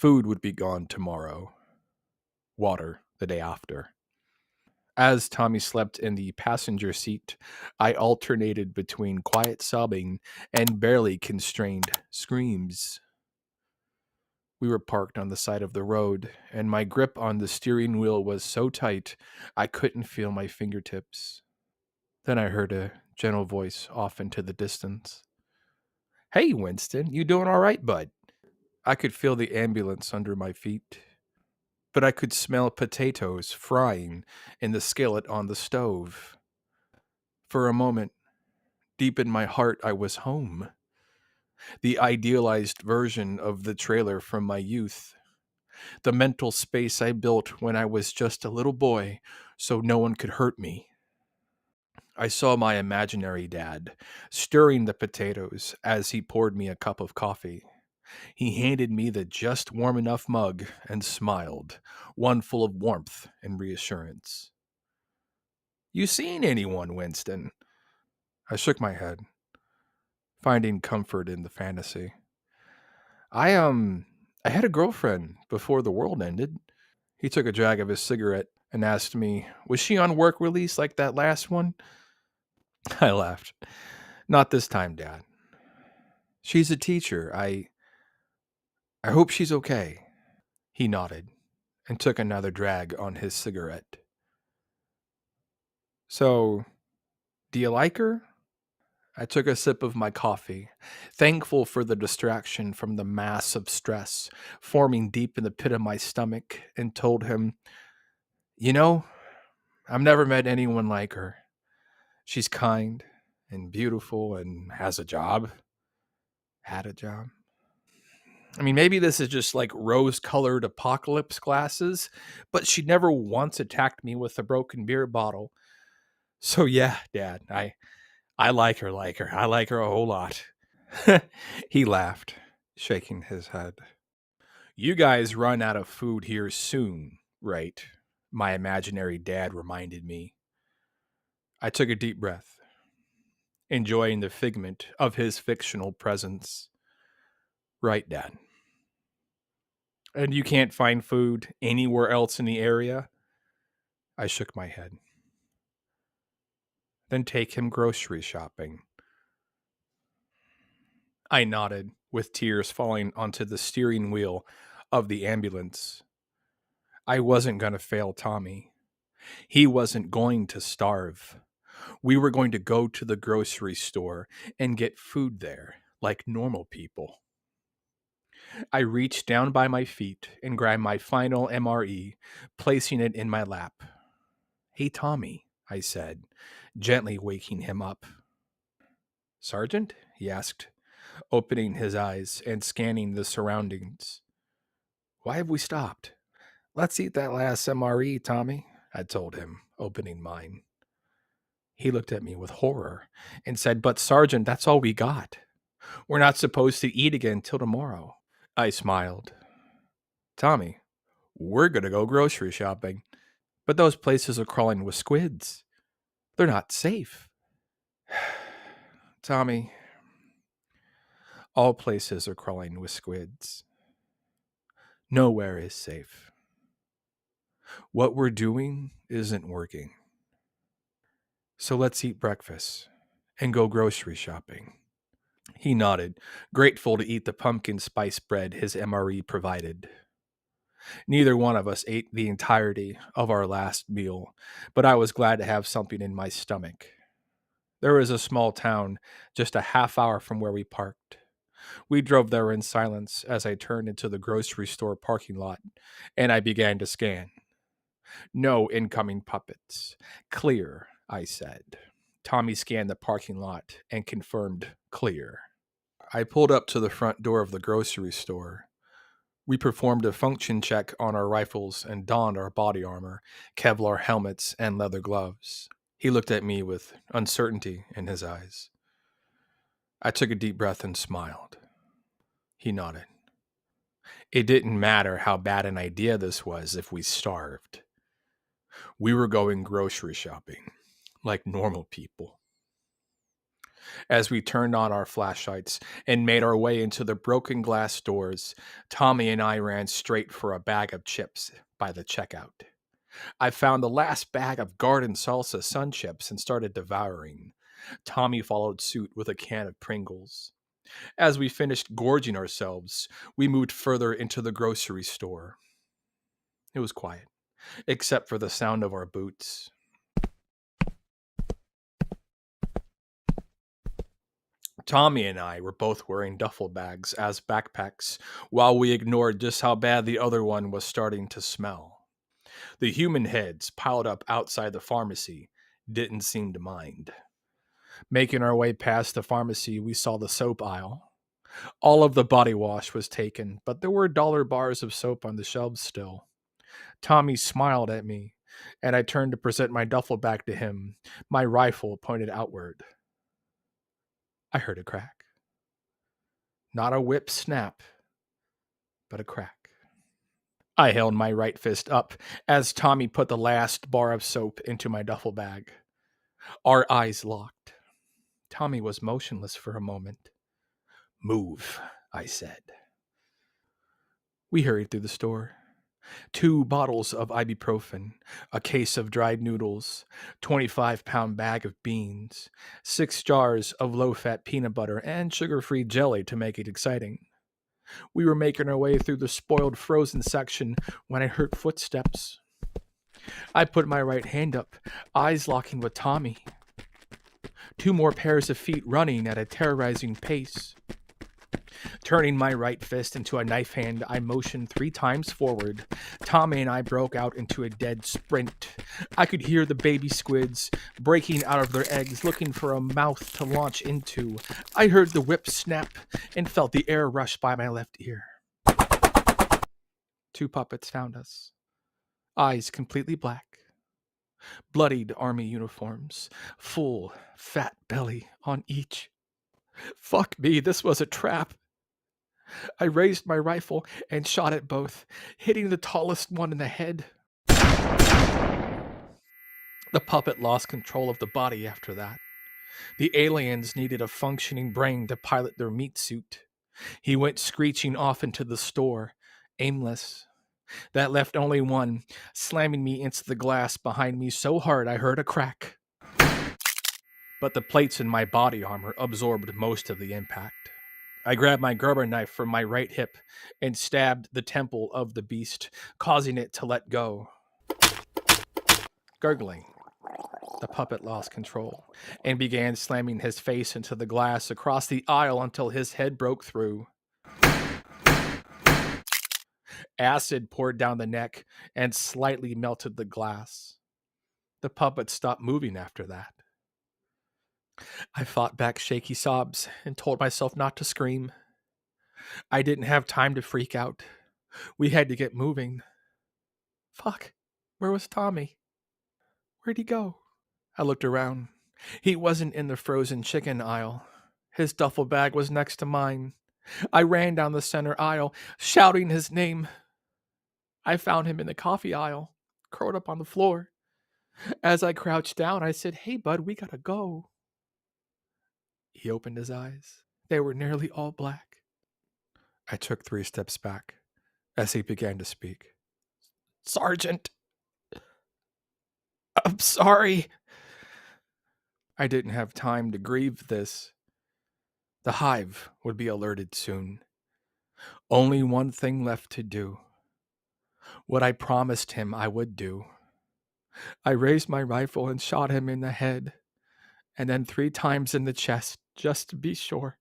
Food would be gone tomorrow. Water the day after. As Tommy slept in the passenger seat, I alternated between quiet sobbing and barely constrained screams. We were parked on the side of the road, and my grip on the steering wheel was so tight I couldn't feel my fingertips. Then I heard a gentle voice off into the distance. "Hey, Winston, you doing all right, bud?" I could feel the ambulance under my feet, but I could smell potatoes frying in the skillet on the stove. For a moment, deep in my heart, I was home. The idealized version of the trailer from my youth. The mental space I built when I was just a little boy so no one could hurt me. I saw my imaginary dad stirring the potatoes as he poured me a cup of coffee. He handed me the just warm enough mug and smiled, one full of warmth and reassurance. "You seen anyone, Winston?" I shook my head, finding comfort in the fantasy. I I had a girlfriend before the world ended." He took a drag of his cigarette and asked me, "Was she on work release like that last one?" I laughed. "Not this time, Dad. She's a teacher. I hope she's okay." He nodded and took another drag on his cigarette. "So, do you like her?" I took a sip of my coffee, thankful for the distraction from the mass of stress forming deep in the pit of my stomach, and told him, "You know, I've never met anyone like her. She's kind and beautiful and has a job. Had a job." I mean, maybe this is just like rose colored apocalypse glasses, but she never once attacked me with a broken beer bottle. So, yeah, Dad, I like her. I like her a whole lot. He laughed, shaking his head. "You guys run out of food here soon, right?" My imaginary dad reminded me. I took a deep breath, enjoying the figment of his fictional presence. "Right, Dad." "And you can't find food anywhere else in the area?" I shook my head. "Then take him grocery shopping." I nodded, with tears falling onto the steering wheel of the ambulance. I wasn't going to fail Tommy. He wasn't going to starve. We were going to go to the grocery store and get food there, like normal people. I reached down by my feet and grabbed my final MRE, placing it in my lap. "Hey, Tommy," I said, gently waking him up. "Sergeant?" he asked, opening his eyes and scanning the surroundings. "Why have we stopped?" "Let's eat that last MRE, Tommy," I told him, opening mine. He looked at me with horror and said, "But Sergeant, that's all we got. We're not supposed to eat again till tomorrow." I smiled. "Tommy, we're going to go grocery shopping. But those places are crawling with squids. They're not safe." "Tommy, all places are crawling with squids. Nowhere is safe. What we're doing isn't working. So let's eat breakfast and go grocery shopping." He nodded, grateful to eat the pumpkin spice bread his MRE provided. Neither one of us ate the entirety of our last meal, but I was glad to have something in my stomach. There was a small town just a half hour from where we parked. We drove there in silence as I turned into the grocery store parking lot, and I began to scan. "No incoming puppets. Clear," I said. Tommy scanned the parking lot and confirmed clear. I pulled up to the front door of the grocery store. We performed a function check on our rifles and donned our body armor, Kevlar helmets, and leather gloves. He looked at me with uncertainty in his eyes. I took a deep breath and smiled. He nodded. It didn't matter how bad an idea this was if we starved. We were going grocery shopping, like normal people. As we turned on our flashlights and made our way into the broken glass doors, Tommy and I ran straight for a bag of chips by the checkout. I found the last bag of garden salsa sun chips and started devouring. Tommy followed suit with a can of Pringles. As we finished gorging ourselves, we moved further into the grocery store. It was quiet, except for the sound of our boots. Tommy and I were both wearing duffel bags as backpacks, while we ignored just how bad the other one was starting to smell. The human heads piled up outside the pharmacy didn't seem to mind. Making our way past the pharmacy, we saw the soap aisle. All of the body wash was taken, but there were dollar bars of soap on the shelves still. Tommy smiled at me, and I turned to present my duffel bag to him, my rifle pointed outward. I heard a crack. Not a whip snap, but a crack. I held my right fist up as Tommy put the last bar of soap into my duffel bag. Our eyes locked. Tommy was motionless for a moment. Move, I said. We hurried through the store. 2 bottles of ibuprofen, a case of dried noodles, 25-pound bag of beans, 6 jars of low-fat peanut butter, and sugar-free jelly to make it exciting. We were making our way through the spoiled frozen section when I heard footsteps. I put my right hand up, eyes locking with Tommy. 2 more pairs of feet running at a terrorizing pace. Turning my right fist into a knife hand, I motioned 3 times forward. Tommy and I broke out into a dead sprint. I could hear the baby squids breaking out of their eggs, looking for a mouth to launch into. I heard the whip snap and felt the air rush by my left ear. 2 puppets found us, eyes completely black. Bloodied army uniforms, full, fat belly on each. Fuck me, this was a trap. I raised my rifle and shot at both, hitting the tallest one in the head. The puppet lost control of the body after that. The aliens needed a functioning brain to pilot their meat suit. He went screeching off into the store, aimless. That left only one, slamming me into the glass behind me so hard I heard a crack. But the plates in my body armor absorbed most of the impact. I grabbed my Gerber knife from my right hip and stabbed the temple of the beast, causing it to let go. Gurgling, the puppet lost control and began slamming his face into the glass across the aisle until his head broke through. Acid poured down the neck and slightly melted the glass. The puppet stopped moving after that. I fought back shaky sobs and told myself not to scream. I didn't have time to freak out. We had to get moving. Fuck, where was Tommy? Where'd he go? I looked around. He wasn't in the frozen chicken aisle. His duffel bag was next to mine. I ran down the center aisle, shouting his name. I found him in the coffee aisle, curled up on the floor. As I crouched down, I said, "Hey, bud, we gotta go." He opened his eyes. They were nearly all black. I took 3 steps back as he began to speak. "Sergeant, I'm sorry." I didn't have time to grieve this. The hive would be alerted soon. Only one thing left to do. What I promised him I would do. I raised my rifle and shot him in the head, and then 3 times in the chest, just to be sure.